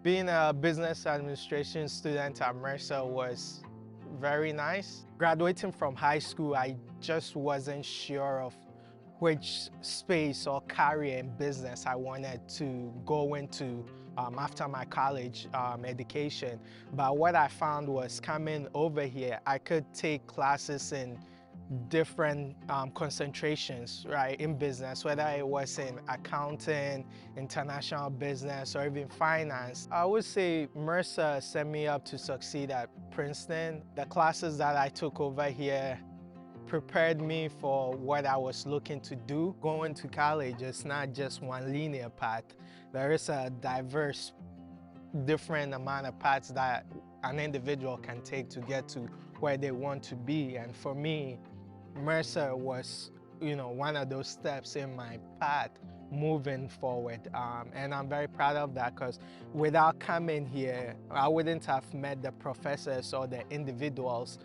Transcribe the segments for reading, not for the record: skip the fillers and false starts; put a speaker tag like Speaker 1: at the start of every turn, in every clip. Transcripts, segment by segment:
Speaker 1: Being a business administration student at Mercer was very nice. Graduating from high school, I just wasn't sure of which space or career in business I wanted to go into after my college education. But what I found was coming over here, I could take classes in different concentrations, right, in business, whether it was in accounting, international business, or even finance. I would say Mercer set me up to succeed at Princeton. The classes that I took over here prepared me for what I was looking to do. Going to college is not just one linear path. There is a diverse, different amount of paths that an individual can take to get to where they want to be. And for me, Mercer was, one of those steps in my path moving forward. And I'm very proud of that because without coming here, I wouldn't have met the professors or the individuals,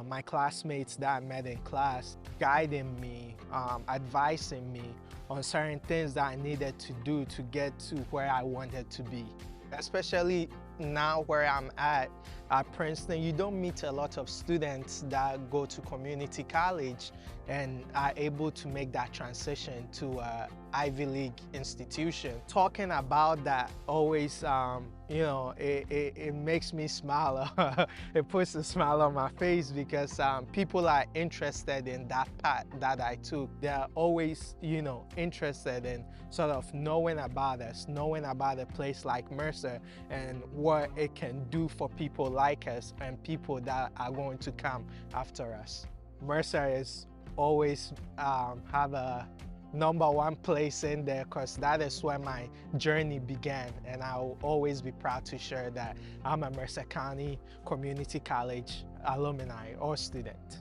Speaker 1: my classmates that I met in class, guiding me, advising me on certain things that I needed to do to get to where I wanted to be. Especially now where I'm at Princeton, you don't meet a lot of students that go to community college and are able to make that transition to an Ivy League institution. Talking about that always, it makes me smile. It puts a smile on my face because people are interested in that path that I took. They're always, interested in sort of knowing about us, knowing about a place like Mercer and what it can do for people like us and people that are going to come after us. Mercer is always have a #1 place in there because that is where my journey began, and I'll always be proud to share that I'm a Mercer County Community College alumni or student.